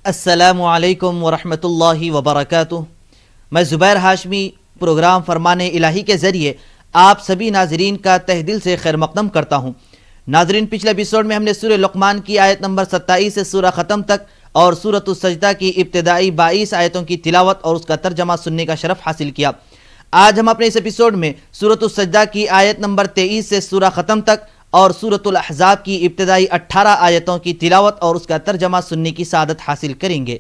السلام علیکم ورحمۃ اللہ وبرکاتہ۔ میں زبیر ہاشمی پروگرام فرمان الہی کے ذریعے آپ سبھی ناظرین کا تہ دل سے خیر مقدم کرتا ہوں۔ ناظرین، پچھلے ایپیسوڈ میں ہم نے سورہ لقمان کی آیت نمبر 27 سے سورہ ختم تک اور سورۃ السجدہ کی ابتدائی 22 آیتوں کی تلاوت اور اس کا ترجمہ سننے کا شرف حاصل کیا۔ آج ہم اپنے اس ایپیسوڈ میں سورۃ السجدہ کی آیت نمبر 23 سے سورہ ختم تک اور سورۃ الاحزاب کی ابتدائی 18 آیتوں کی تلاوت اور اس کا ترجمہ سننے کی سعادت حاصل کریں گے۔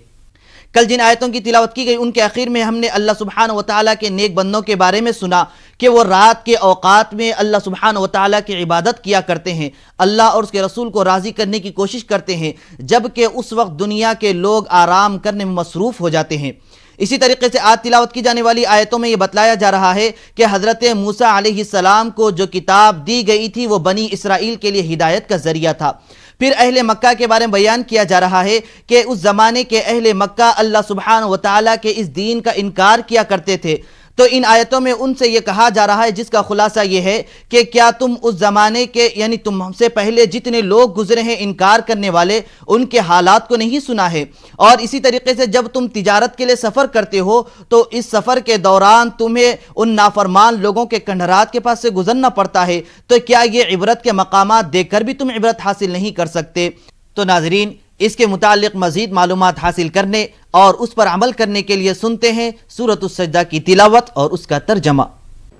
کل جن آیتوں کی تلاوت کی گئی ان کے آخر میں ہم نے اللہ سبحانہ وتعالیٰ کے نیک بندوں کے بارے میں سنا کہ وہ رات کے اوقات میں اللہ سبحانہ وتعالیٰ کی عبادت کیا کرتے ہیں، اللہ اور اس کے رسول کو راضی کرنے کی کوشش کرتے ہیں، جبکہ اس وقت دنیا کے لوگ آرام کرنے میں مصروف ہو جاتے ہیں۔ اسی طریقے سے آج تلاوت کی جانے والی آیتوں میں یہ بتلایا جا رہا ہے کہ حضرت موسیٰ علیہ السلام کو جو کتاب دی گئی تھی وہ بنی اسرائیل کے لیے ہدایت کا ذریعہ تھا۔ پھر اہل مکہ کے بارے میں بیان کیا جا رہا ہے کہ اس زمانے کے اہل مکہ اللہ سبحانہ وتعالیٰ کے اس دین کا انکار کیا کرتے تھے، تو ان آیتوں میں ان سے یہ کہا جا رہا ہے، جس کا خلاصہ یہ ہے کہ کیا تم اس زمانے کے یعنی تم سے پہلے جتنے لوگ گزرے ہیں انکار کرنے والے، ان کے حالات کو نہیں سنا ہے؟ اور اسی طریقے سے جب تم تجارت کے لیے سفر کرتے ہو تو اس سفر کے دوران تمہیں ان نافرمان لوگوں کے کنڈرات کے پاس سے گزرنا پڑتا ہے، تو کیا یہ عبرت کے مقامات دیکھ کر بھی تم عبرت حاصل نہیں کر سکتے؟ تو ناظرین، اس کے متعلق مزید معلومات حاصل کرنے اور اس پر عمل کرنے کے لیے سنتے ہیں سورۃ السجدہ کی تلاوت اور اس کا ترجمہ۔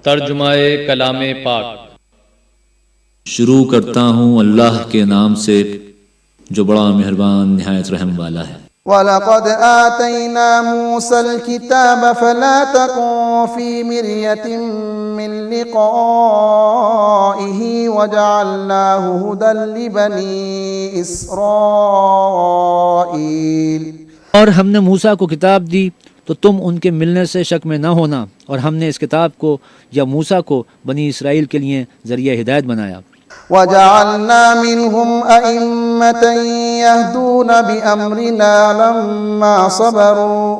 ترجمہ کلام پاک۔ شروع کرتا ہوں اللہ کے نام سے جو بڑا مہربان نہایت رحم والا ہے۔ وَلَقَدْ آتَيْنَا مُوسَى الْكِتَابَ فَلَا تَكُنْ فِي مِرْيَةٍ مِّن لِقَائِهِ وَجَعَلْنَاهُ هُدًى لِبَنِي إِسْرَائِيلَ۔ اور ہم نے موسیٰ کو کتاب دی تو تم ان کے ملنے سے شک میں نہ ہونا، اور ہم نے اس کتاب کو یا موسیٰ کو بنی اسرائیل کے لیے ذریعہ ہدایت بنایا۔ وَجَعَلْنَا مِنْهُمْ أَئِمَّةً يَهْدُونَ بِأَمْرِنَا لَمَّا صَبَرُوا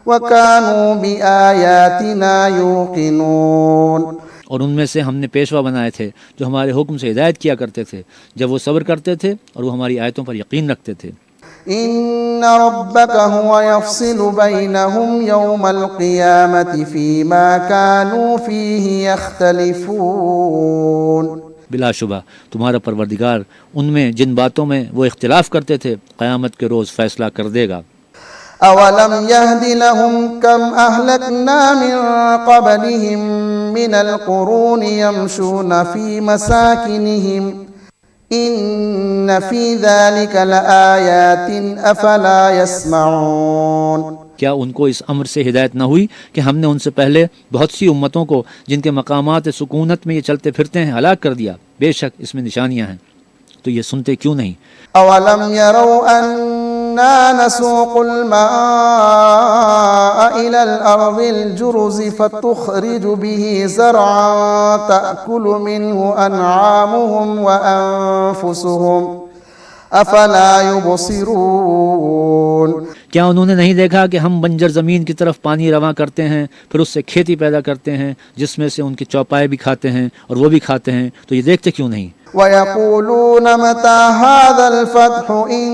وَكَانُوا بِآيَاتِنَا يُوقِنُونَ۔ اور ان میں سے ہم نے پیشوا بنائے تھے جو ہمارے حکم سے ہدایت کیا کرتے تھے جب وہ صبر کرتے تھے اور وہ ہماری آیتوں پر یقین رکھتے تھے۔ إِنَّ رَبَّكَ هُوَ يَفْصِلُ بَيْنَهُمْ يَوْمَ الْقِيَامَةِ فِيمَا كَانُوا فِيهِ يَخْتَلِفُونَ۔ بلا شبہ تمہارا پروردگار ان میں جن باتوں میں وہ اختلاف کرتے تھے قیامت کے روز فیصلہ کر دے گا۔ أَوَلَمْ يَهْدِ لَهُمْ كَمْ أَهْلَكْنَا مِنْ قَبْلِهِمْ مِنَ الْقُرُونِ يَمْشُونَ فِي مَسَاكِنِهِمْ إِنَّ فِي ذَلِكَ لَآيَاتٍ أَفَلَا يَسْمَعُونَ۔ کیا ان کو اس امر سے ہدایت نہ ہوئی کہ ہم نے ان سے پہلے بہت سی امتوں کو جن کے مقامات سکونت میں یہ چلتے پھرتے ہیں ہلاک کر دیا؟ بے شک اس میں نشانیاں ہیں، تو یہ سنتے کیوں نہیں؟ أَوَلَمْ يَرَوْا أَنَّا نَسُوقُ الْمَاءَ إِلَى الْأَرْضِ الْجُرُزِ فَتُخْرِجُ بِهِ زَرْعًا تَأْكُلُ مِنْهُ أَنْعَامُهُمْ وَأَنفُسُهُمْ أَفَلَا يُبْصِرُونَ۔ کیا انہوں نے نہیں دیکھا کہ ہم بنجر زمین کی طرف پانی رواں کرتے ہیں، پھر اس سے کھیتی پیدا کرتے ہیں جس میں سے ان کے چوپائے بھی کھاتے ہیں اور وہ بھی کھاتے ہیں، تو یہ دیکھتے کیوں نہیں؟ وَيَقُولُونَ مَتَى هَذَا الْفَتْحُ إِن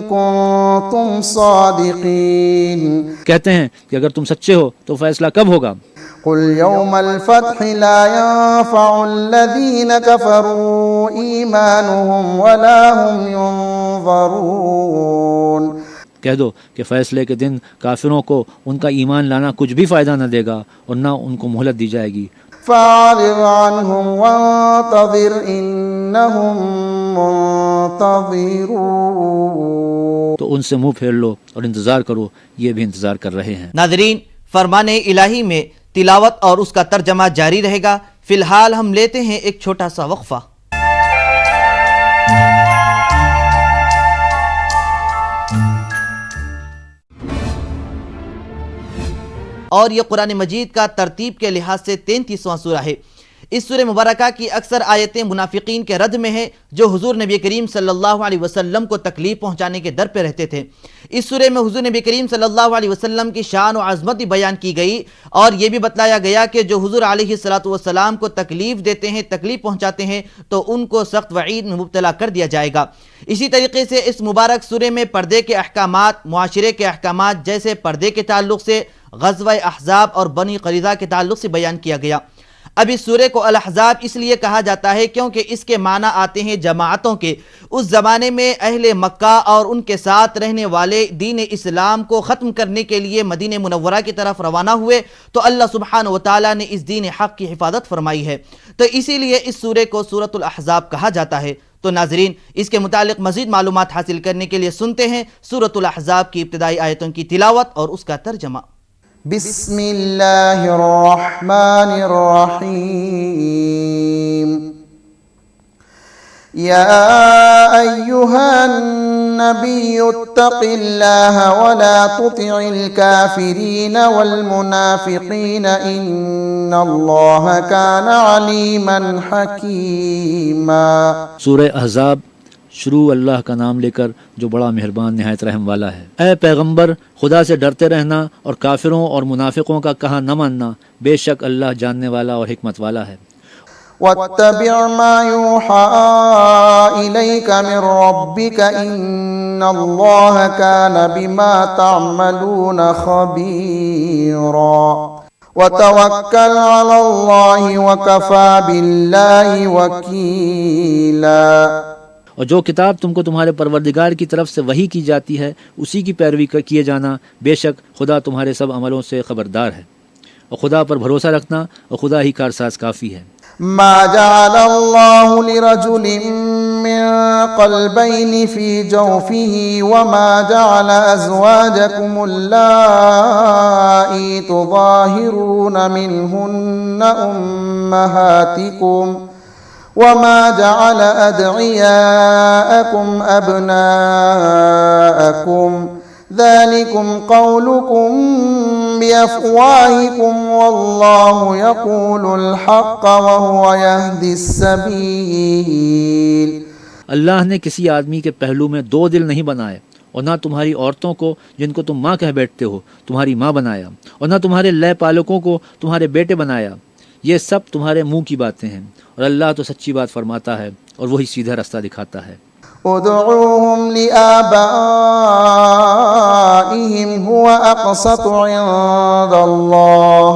كُنتُمْ صَادِقِينَ۔ کہتے ہیں کہ اگر تم سچے ہو تو فیصلہ کب ہوگا؟ قُلْ يَوْمَ الْفَتْحِ لَا يَنفَعُ الَّذِينَ كَفَرُوا إِيمَانُهُمْ وَلَا هُمْ يُنظَرُونَ۔ کہہ دو کہ فیصلے کے دن کافروں کو ان کا ایمان لانا کچھ بھی فائدہ نہ دے گا اور نہ ان کو مہلت دی جائے گی۔ فَأَعْرِضْ عَنْهُمْ وَانتَظِرْ إِنَّهُمْ مُنتَظِرُونَ۔ تو ان سے منہ پھیر لو اور انتظار کرو، یہ بھی انتظار کر رہے ہیں۔ ناظرین، فرمان الہی میں تلاوت اور اس کا ترجمہ جاری رہے گا۔ فی الحال ہم لیتے ہیں ایک چھوٹا سا وقفہ۔ اور یہ قرآن مجید کا ترتیب کے لحاظ سے 33واں سورہ ہے۔ اس سورہ مبارکہ کی اکثر آیتیں منافقین کے رد میں ہیں جو حضور نبی کریم صلی اللہ علیہ وسلم کو تکلیف پہنچانے کے در پہ رہتے تھے۔ اس سورہ میں حضور نبی کریم صلی اللہ علیہ وسلم کی شان و عظمت بھی بیان کی گئی اور یہ بھی بتلایا گیا کہ جو حضور علیہ السلام کو تکلیف دیتے ہیں، تکلیف پہنچاتے ہیں تو ان کو سخت وعید میں مبتلا کر دیا جائے گا۔ اسی طریقے سے اس مبارک سورہ میں پردے کے احکامات، معاشرے کے احکامات جیسے پردے کے تعلق سے، غزوہ احزاب اور بنی قریظہ کے تعلق سے بیان کیا گیا۔ اب اس سورہ کو الاحزاب اس لیے کہا جاتا ہے کیونکہ اس کے معنی آتے ہیں جماعتوں کے۔ اس زمانے میں اہل مکہ اور ان کے ساتھ رہنے والے دین اسلام کو ختم کرنے کے لیے مدینہ منورہ کی طرف روانہ ہوئے تو اللہ سبحانہ وتعالیٰ نے اس دین حق کی حفاظت فرمائی ہے، تو اسی لیے اس سورہ کو سورۃ الاحزاب کہا جاتا ہے۔ تو ناظرین، اس کے متعلق مزید معلومات حاصل کرنے کے لیے سنتے ہیں سورۃ الاحزاب کی ابتدائی آیتوں کی تلاوت اور اس کا ترجمہ۔ بسم اللہ الرحمن الرحیم یا ایہا النبی اتق اللہ ولا تطع الكافرین والمنافقین ان اللہ کان علیما حکیما۔ سورہ احزاب شروع اللہ کا نام لے کر جو بڑا مہربان نہایت رحم والا ہے۔ اے پیغمبر، خدا سے ڈرتے رہنا اور کافروں اور منافقوں کا کہا نہ ماننا، بے شک اللہ جاننے والا اور حکمت والا ہے۔ واتبع ما يوحى إليك من ربك إن الله كان بما تعملون خبيرا وتوكل على الله وكفى بالله وكيلا۔ اور جو کتاب تم کو تمہارے پروردگار کی طرف سے وحی کی جاتی ہے اسی کی پیروی کیے جانا، بے شک خدا تمہارے سب عملوں سے خبردار ہے، اور خدا پر بھروسہ رکھنا اور خدا ہی کارساز کافی ہے۔ ما جعل الله لرجل من قلبين في جوفه وما جعل أزواجكم اللائي تظاهرون منهن أمهاتكم وما جعل أدعياءكم أبناءكم ذلكم قولكم بأفواهكم والله يقول الحق وهو يهدي السبيل۔ اللہ نے کسی آدمی کے پہلو میں دو دل نہیں بنائے، اور نہ تمہاری عورتوں کو جن کو تم ماں کہہ بیٹھتے ہو تمہاری ماں بنایا، اور نہ تمہارے لے پالکوں کو تمہارے بیٹے بنایا، یہ سب تمہارے منہ کی باتیں ہیں، اور اللہ تو سچی بات فرماتا ہے اور وہی سیدھا رستہ دکھاتا ہے۔ ادعوهم لآبائهم هو أقسط عند الله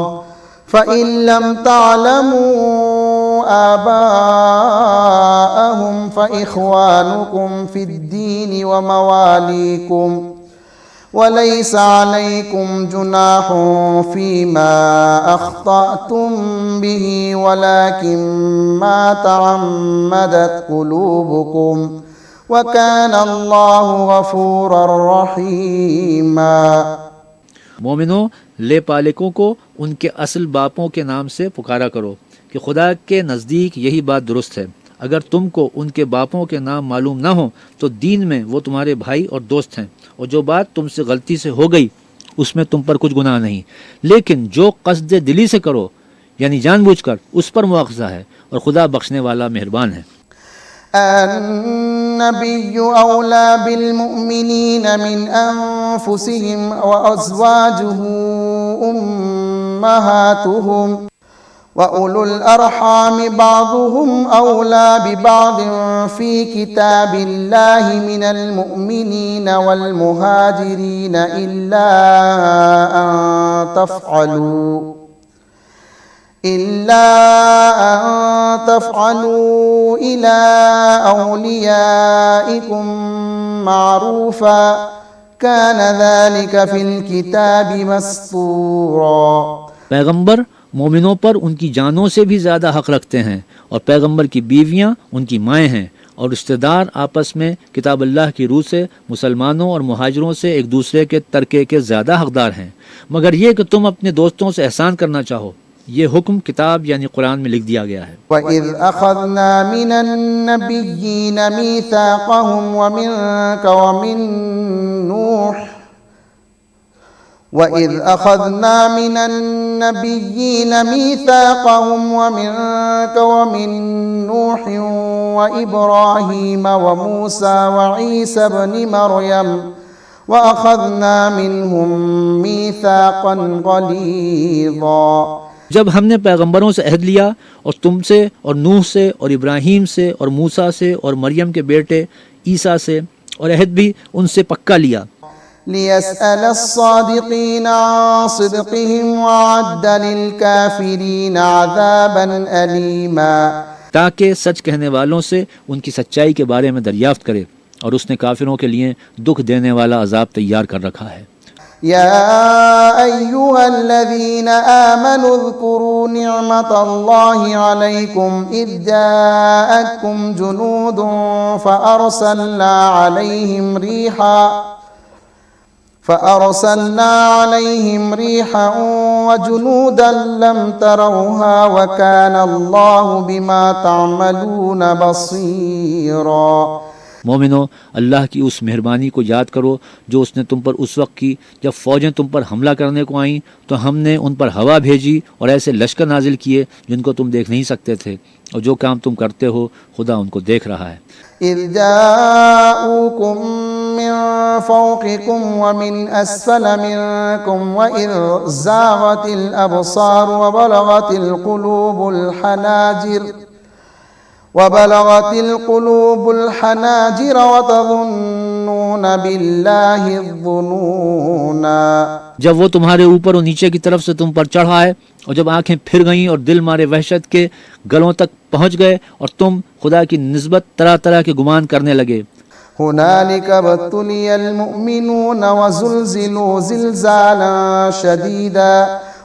فإن لم تعلموا آباءهم فإخوانكم في الدين ومواليكم وليس عليكم جناح فيما أخطأتم به ولكن ما تعمدت قلوبكم وَكَانَ اللَّهُ غَفُورًا رَحِيمًا۔ مومنوں، لے پالکوں کو ان کے اصل باپوں کے نام سے پکارا کرو کہ خدا کے نزدیک یہی بات درست ہے۔ اگر تم کو ان کے باپوں کے نام معلوم نہ ہوں تو دین میں وہ تمہارے بھائی اور دوست ہیں، اور جو بات تم سے غلطی سے ہو گئی اس میں تم پر کچھ گناہ نہیں، لیکن جو قصد دلی سے کرو یعنی جان بوجھ کر اس پر مواخذہ ہے، اور خدا بخشنے والا مہربان ہے۔ النبي أولى بالمؤمنين من أنفسهم وأزواجه أمهاتهم وأولو الأرحام بعضهم أولى ببعض في كتاب الله من المؤمنين والمهاجرين إلا أن تفعلوا إلى أوليائكم معروفا كان ذلك في الكتاب مسطورا۔ پیغمبر مومنوں پر ان کی جانوں سے بھی زیادہ حق رکھتے ہیں، اور پیغمبر کی بیویاں ان کی مائیں ہیں، اور رشتہ دار آپس میں کتاب اللہ کی روح سے مسلمانوں اور مہاجروں سے ایک دوسرے کے ترکے کے زیادہ حقدار ہیں، مگر یہ کہ تم اپنے دوستوں سے احسان کرنا چاہو، یہ حکم کتاب یعنی قرآن میں لکھ دیا گیا ہے۔ وَإِذْ أَخَذْنَا مِنَ النَّبِيِّينَ مِيثَاقَهُمْ وَمِنْكَ وَمِنْ نُوحٍ وَإِذْ أَخَذْنَا مِنَ النَّبِيِّينَ مِيثَاقَهُمْ وَمِنْكَ وَمِنْ نُوحٍ وَإِبْرَاهِيمَ وَمُوسَى وَعِيسَى ابْنِ مَرْيَمَ وَأَخَذْنَا مِنْهُمْ مِيثَاقًا غَلِيظًا۔ جب ہم نے پیغمبروں سے عہد لیا اور تم سے اور نوح سے اور ابراہیم سے اور موسیٰ سے اور مریم کے بیٹے عیسیٰ سے، اور عہد بھی ان سے پکا لیا، لِيَسْأَلَ الصَّادِقِينَ عَنْ صِدْقِهِمْ وَعَدَّ لِلْكَافِرِينَ عَذَابًا أَلِيمًا، تاکہ سچ کہنے والوں سے ان کی سچائی کے بارے میں دریافت کرے، اور اس نے کافروں کے لیے دکھ دینے والا عذاب تیار کر رکھا ہے۔ يا أيها الذين آمنوا اذكروا نعمة الله عليكم إذ جاءتكم جنود فأرسلنا عليهم ريحا وجنودا لم تروها وكان الله بما تعملون بصيرا۔ مومنو، اللہ کی اس مہربانی کو یاد کرو جو اس نے تم پر اس وقت کی جب فوجیں تم پر حملہ کرنے کو آئیں تو ہم نے ان پر ہوا بھیجی اور ایسے لشکر نازل کیے جن کو تم دیکھ نہیں سکتے تھے، اور جو کام تم کرتے ہو خدا ان کو دیکھ رہا ہے۔ إذ جاءوكم من فوقكم ومن أسفل منكم وإذ زاغت الأبصار وبلغت القلوب الحناجر وتظنون بالله الظنونا۔ جب وہ تمہارے اوپر اور نیچے کی طرف سے تم پر چڑھا ہے، اور جب آنکھیں پھر گئیں اور دل مارے وحشت کے گلوں تک پہنچ گئے، اور تم خدا کی نسبت طرح طرح کے گمان کرنے لگے۔ هنالك ابتلي المؤمنون وزلزلوا زلزالا شديدا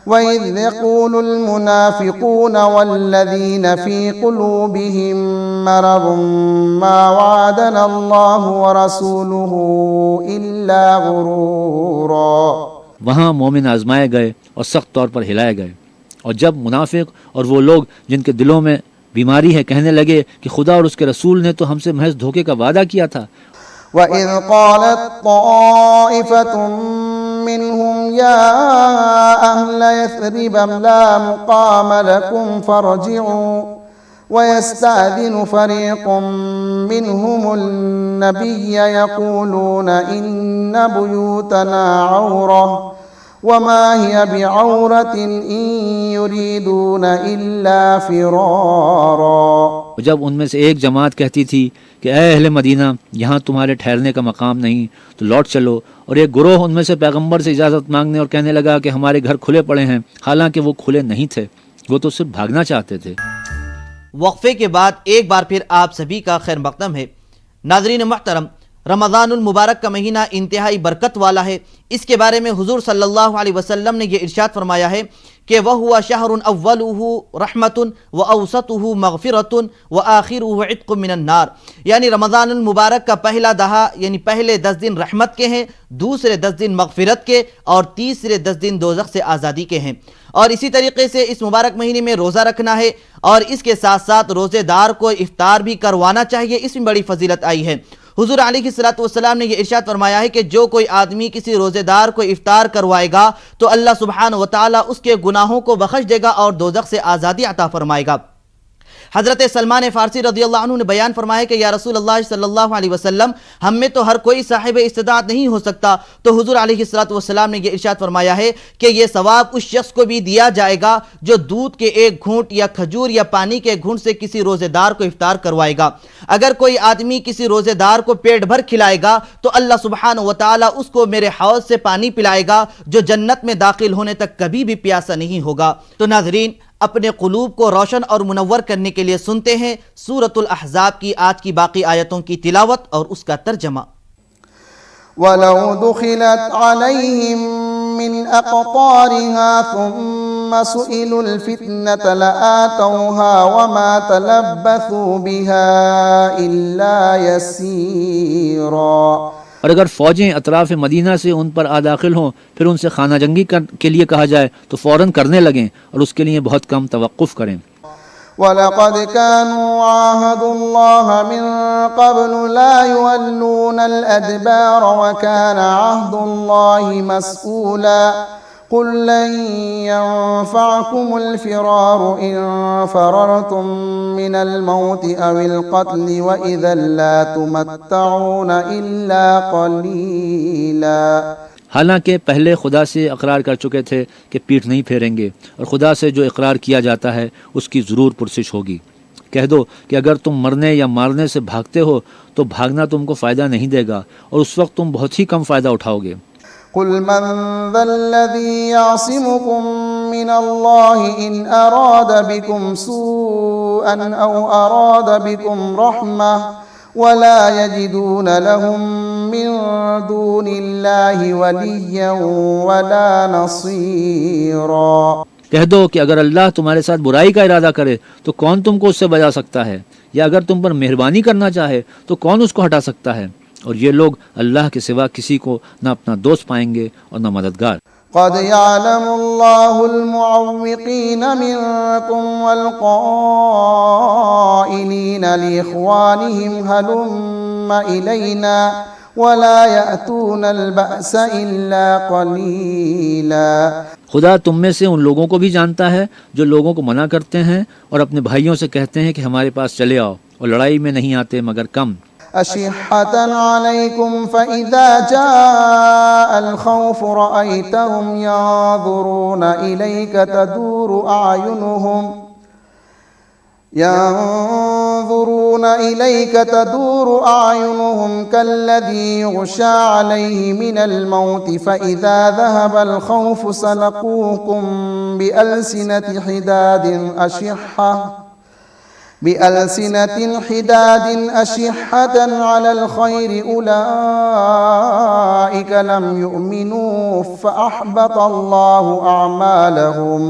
وإذ يقول المنافقون والذين في قلوبهم مرض ما وعدنا الله ورسوله إلا غرورا۔ وہاں مومن آزمائے گئے اور سخت طور پر ہلائے گئے، اور جب منافق اور وہ لوگ جن کے دلوں میں بیماری ہے کہنے لگے کہ خدا اور اس کے رسول نے تو ہم سے محض دھوکے کا وعدہ کیا تھا۔ وَإِذْ قَالَتْ طَائِفَةٌ مِّنْهُمْ يَا أَهْلَ يَثْرِبَ لَا مُقَامَ لَكُمْ فَارْجِعُوا وَيَسْتَأْذِنُ فَرِيقٌ مِّنْهُمُ النَّبِيَّ يَقُولُونَ إِنَّ بُيُوتَنَا عَوْرَةٌ وَمَا هِيَ بِعَوْرَةٍ إِن يُرِيدُونَ إِلَّا فِرَارًا۔ جب ان میں سے ایک جماعت کہتی تھی کہ اے اہل مدینہ، یہاں تمہارے ٹھہرنے کا مقام نہیں، تو لوٹ چلو، اور ایک گروہ ان میں سے پیغمبر سے اجازت مانگنے اور کہنے لگا کہ ہمارے گھر کھلے پڑے ہیں، حالانکہ وہ کھلے نہیں تھے، وہ تو صرف بھاگنا چاہتے تھے۔ وقفے کے بعد ایک بار پھر آپ سبھی کا خیر مقدم ہے۔ ناظرین محترم، رمضان المبارک کا مہینہ انتہائی برکت والا ہے۔ اس کے بارے میں حضور صلی اللہ علیہ وسلم نے یہ ارشاد فرمایا ہے کہ وَهُوَ شَهْرٌ أَوَّلُهُ رَحْمَةٌ وَأَوْسَطُهُ مَغْفِرَةٌ وَآخِرُهُ عِتْقٌ مِّنَ النَّارِ، یعنی رمضان المبارک کا پہلا دہا یعنی پہلے 10 دن رحمت کے ہیں، دوسرے 10 دن مغفرت کے، اور تیسرے 10 دن دوزخ سے آزادی کے ہیں۔ اور اسی طریقے سے اس مبارک مہینے میں روزہ رکھنا ہے، اور اس کے ساتھ ساتھ روزے دار کو افطار بھی کروانا چاہیے، اس میں بڑی فضیلت آئی ہے۔ حضور علیہ الصلوۃ نے یہ ارشاد فرمایا ہے کہ جو کوئی آدمی کسی روزے دار کو افطار کروائے گا تو اللہ سبحانہ و تعالیٰ اس کے گناہوں کو بخش دے گا اور دوزخ سے آزادی عطا فرمائے گا۔ حضرت سلمان فارسی رضی اللہ عنہ نے بیان فرمایا کہ یا رسول اللہ صلی اللہ علیہ وسلم، ہم میں تو ہر کوئی صاحب استطاعت نہیں ہو سکتا، تو حضور علیہ الصلوۃ نے یہ ارشاد فرمایا ہے کہ یہ ثواب اس شخص کو بھی دیا جائے گا جو دودھ کے ایک گھونٹ یا کھجور یا پانی کے گھونٹ سے کسی روزے دار کو افطار کروائے گا۔ اگر کوئی آدمی کسی روزے دار کو پیٹ بھر کھلائے گا تو اللہ سبحانہ و تعالیٰ اس کو میرے حوض سے پانی پلائے گا جو جنت میں داخل ہونے تک کبھی بھی پیاسا نہیں ہوگا۔ تو ناظرین، اپنے قلوب کو روشن اور منور کرنے کے لیے سنتے ہیں سورۃ الاحزاب کی آج کی باقی آیتوں کی تلاوت اور اس کا ترجمہ۔ وَلَوْ دُخِلَتْ عَلَيْهِمْ مِنْ أَقْطَارِهَا ثُمَّ سُئِلُوا الْفِتْنَةَ لَآتَوْهَا وَمَا تَلَبَّثُوا بِهَا إِلَّا يَسِيرًا۔ اور اگر فوجیں اطراف مدینہ سے ان پر داخل ہوں، پھر ان سے خانہ جنگی کے لیے کہا جائے تو فوراً کرنے لگیں، اور اس کے لیے بہت کم توقف کریں۔ وَلَقَدْ كَانُوا عَاهَدُوا اللَّهَ مِن قَبْلُ لَا يُوَلُّونَ الْأَدْبَارَ وَكَانَ عَهْدُ اللَّهِ مَسْئُولًا قُل لَّن يَنفَعَكُمُ الْفِرَارُ إِن فَرَرْتُم مِّنَ الْمَوْتِ أَوِ الْقَتْلِ وَإِذًا لَّا تُمَتَّعُونَ إِلَّا قَلِيلًا۔ حالانکہ پہلے خدا سے اقرار کر چکے تھے کہ پیٹھ نہیں پھیریں گے، اور خدا سے جو اقرار کیا جاتا ہے اس کی ضرور پرسش ہوگی۔ کہہ دو کہ اگر تم مرنے یا مارنے سے بھاگتے ہو تو بھاگنا تم کو فائدہ نہیں دے گا، اور اس وقت تم بہت ہی کم فائدہ اٹھاؤ گے۔ قُلْ مَنْ ذَا الَّذِي يَعْصِمُكُم مِّنَ اللَّهِ إِنْ أَرَادَ بِكُمْ سُوءًا أَوْ أَرَادَ بِكُمْ رَحْمَةً وَلَا يَجِدُونَ لَهُم مِّن دُونِ اللَّهِ وَلِيًّا وَلَا نَصِيرًا۔ کہہ دو کہ اگر اللہ تمہارے ساتھ برائی کا ارادہ کرے تو کون تم کو اس سے بچا سکتا ہے، یا اگر تم پر مہربانی کرنا چاہے تو کون اس کو ہٹا سکتا ہے؟ اور یہ لوگ اللہ کے سوا کسی کو نہ اپنا دوست پائیں گے اور نہ مددگار۔ قد يعلم الله المعوقين منكم والقائلين لإخوانهم هلم إلينا ولا يأتون البأس إلا قليلا۔ خدا تم میں سے ان لوگوں کو بھی جانتا ہے جو لوگوں کو منع کرتے ہیں اور اپنے بھائیوں سے کہتے ہیں کہ ہمارے پاس چلے آؤ، اور لڑائی میں نہیں آتے مگر کم۔ أشحة عليكم فإذا جاء الخوف رأيتهم ينظرون إليك تدور أعينهم كالذي يغشى عليه من الموت فإذا ذهب الخوف سلقوكم بألسنة حداد أشحة على الخير أولئك لم يؤمنوا فأحبط الله أعمالهم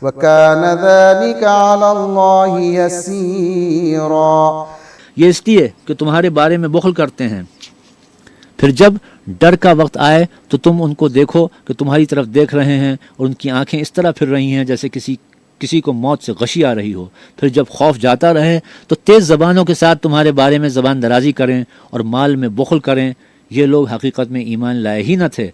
وكان ذلك على الله يسيرا۔ یہ اس لیے کہ تمہارے بارے میں بخل کرتے ہیں، پھر جب ڈر کا وقت آئے تو تم ان کو دیکھو کہ تمہاری طرف دیکھ رہے ہیں، اور ان کی آنکھیں اس طرح پھر رہی ہیں جیسے کسی کو موت سے غشی آ رہی ہو۔ پھر جب خوف جاتا رہے تو تیز زبانوں کے ساتھ تمہارے بارے میں زبان درازی کریں اور مال میں بخل کریں۔ یہ لوگ حقیقت میں ایمان لائے ہی نہ تھے،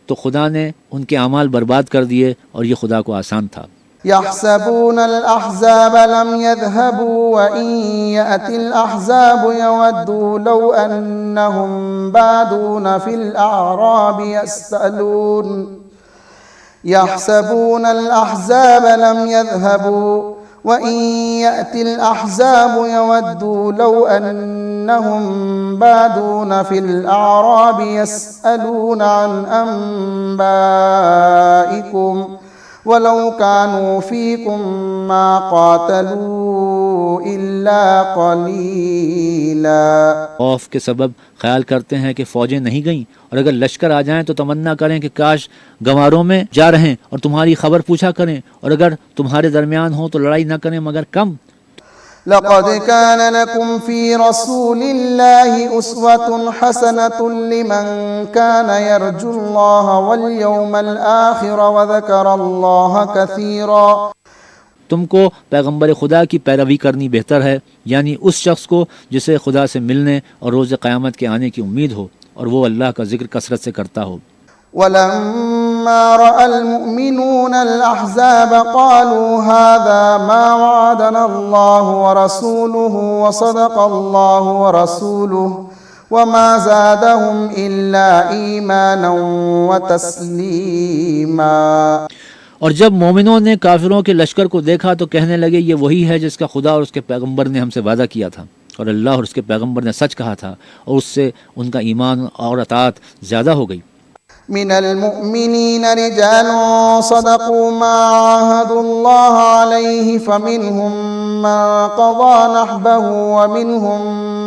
تو خدا نے ان کے اعمال برباد کر دیے، اور یہ خدا کو آسان تھا۔ يحسبون الأحزاب لم يذهبوا وإن يأتي الأحزاب يودوا لو أنهم بادون في الأعراب يحسبون الأحزاب لم يذهبوا وإن يأتي الأحزاب يودوا لو أنهم بادون في الأعراب يسألون عن أنبائكم ولو كانوا فيكم ما قاتلوا إلا قليلا۔ خوف کے سبب خیال کرتے ہیں کہ فوجیں نہیں گئیں، اور اگر لشکر آ جائیں تو تمنا کریں کہ کاش گنواروں میں جا رہیں اور تمہاری خبر پوچھا کریں، اور اگر تمہارے درمیان ہوں تو لڑائی نہ کریں مگر کم۔ لقد كان لكم في رسول الله أسوة حسنة لمن كان يرجو الله واليوم الآخر وذكر الله كثيرا۔ تم کو پیغمبر خدا کی پیروی کرنی بہتر ہے، یعنی اس شخص کو جسے خدا سے ملنے اور روز قیامت کے آنے کی امید ہو، اور وہ اللہ کا ذکر کثرت سے کرتا ہو۔ ولما رأى المؤمنون الأحزاب قالوا هذا ما وعدنا الله ورسوله وصدق الله ورسوله وما زادهم إلا إيمانا وتسليما۔ اور جب مومنوں نے کافروں کے لشکر کو دیکھا تو کہنے لگے یہ وہی ہے جس کا خدا اور اس کے پیغمبر نے ہم سے وعدہ کیا تھا، اور اللہ اور اس کے پیغمبر نے سچ کہا تھا، اور اس سے ان کا ایمان اور اطاعت زیادہ ہو گئی۔ من المؤمنين رجال صدقوا ما عاهدوا الله عليه فمنهم من قضى نحبه ومنهم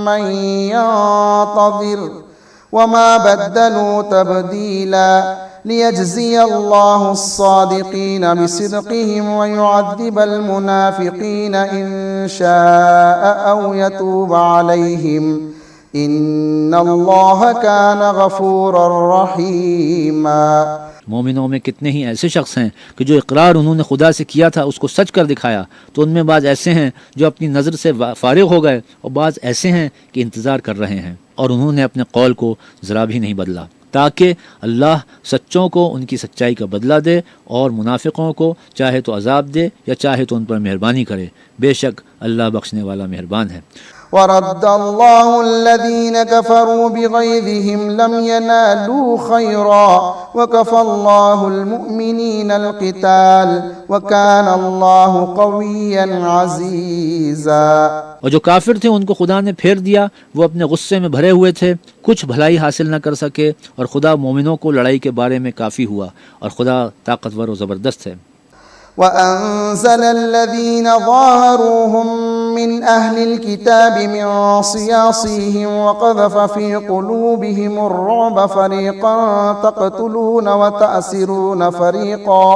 من ينتظر وما بدلوا تبديلا ليجزي الله الصادقين بصدقهم ويعذب المنافقين إن شاء أو يتوب عليهم ان اللہ کان غفورا رحیما۔ مومنوں میں کتنے ہی ایسے شخص ہیں کہ جو اقرار انہوں نے خدا سے کیا تھا اس کو سچ کر دکھایا، تو ان میں بعض ایسے ہیں جو اپنی نظر سے فارغ ہو گئے، اور بعض ایسے ہیں کہ انتظار کر رہے ہیں، اور انہوں نے اپنے قول کو ذرا بھی نہیں بدلا، تاکہ اللہ سچوں کو ان کی سچائی کا بدلہ دے، اور منافقوں کو چاہے تو عذاب دے یا چاہے تو ان پر مہربانی کرے، بے شک اللہ بخشنے والا مہربان ہے۔ ورد اللہ الذین کفروا بغیظہم لم ینالوا خیرا وکفى اللہ المؤمنین القتال وکان اللہ قویا عزیزا۔ اور جو کافر تھے ان کو خدا نے پھیر دیا، وہ اپنے غصے میں بھرے ہوئے تھے، کچھ بھلائی حاصل نہ کر سکے، اور خدا مومنوں کو لڑائی کے بارے میں کافی ہوا، اور خدا طاقتور و زبردست ہے۔ وأنزل الذين ظاهروهم من أهل الكتاب من صياصيهم وقذف في قلوبهم الرعب فريقا تقتلون وتأسرون فريقا۔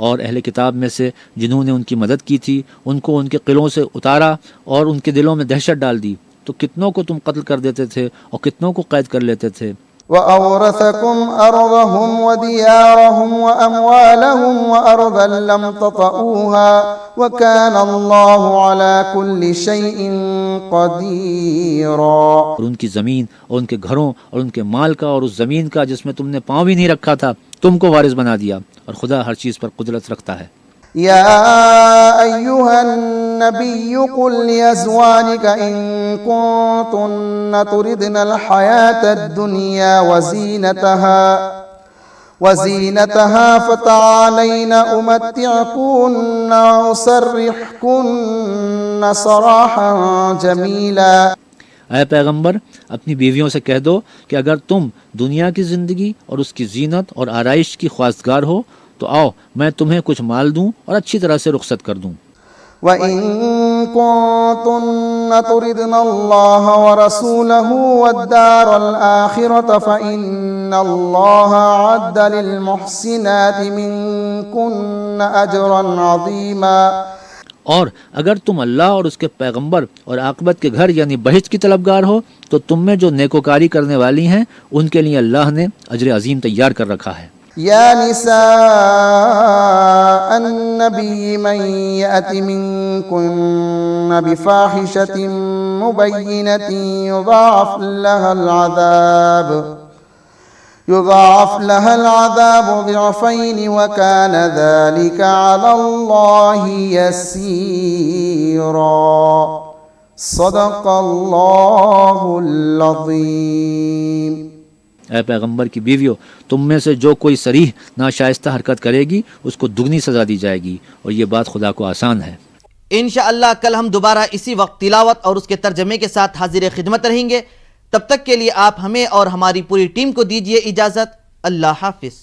اور اہل کتاب میں سے جنہوں نے ان کی مدد کی تھی ان کو ان کے قلعوں سے اتارا اور ان کے دلوں میں دہشت ڈال دی، تو کتنوں کو تم قتل کر دیتے تھے اور کتنوں کو قید کر لیتے تھے۔ وأورثكم أرضهم وديارهم وأموالهم وأرضا لم تطئوها وكان الله على كل شيء قديرا۔ اور ان کی زمین اور ان کے گھروں اور ان کے مال کا اور اس زمین کا جس میں تم نے پاؤں بھی نہیں رکھا تھا تم کو وارث بنا دیا، اور خدا ہر چیز پر قدرت رکھتا ہے۔ يا أيها النبي قل لأزواجك إن كنتن تردن الحياة الدنيا وزينتها فتعالين أمتعكن وأسرحكن سراحا جميلا۔ اے پیغمبر اپنی بیویوں سے کہہ دو کہ اگر تم دنیا کی زندگی اور اس کی زینت اور آرائش کی خواستگار ہو تو آؤ میں تمہیں کچھ مال دوں اور اچھی طرح سے رخصت کر دوں۔ وَإِن كُنتُنَّ تُرِدْنَ اللَّهَ وَرَسُولَهُ وَالدَّارَ الْآخِرَةَ فَإِنَّ اللَّهَ أَعَدَّ لِلْمُحْسِنَاتِ مِنكُنَّ أَجْرًا عَظِيمًا۔ اور اگر تم اللہ اور اس کے پیغمبر اور عاقبت کے گھر یعنی بہشت کی طلبگار ہو تو تم میں جو نیکوکاری کرنے والی ہیں ان کے لیے اللہ نے اجر عظیم تیار کر رکھا ہے۔ يا نساء النبي من يأت منكن بفاحشة مبينة يضاعف لها العذاب ضعفين وكان ذلك على الله يسيرا۔ صدق الله العظيم۔ اے پیغمبر کی بیویوں تم میں سے جو کوئی صریح ناشائستہ حرکت کرے گی اس کو دگنی سزا دی جائے گی، اور یہ بات خدا کو آسان ہے۔ انشاءاللہ کل ہم دوبارہ اسی وقت تلاوت اور اس کے ترجمے کے ساتھ حاضر خدمت رہیں گے۔ تب تک کے لیے آپ ہمیں اور ہماری پوری ٹیم کو دیجیے اجازت۔ اللہ حافظ۔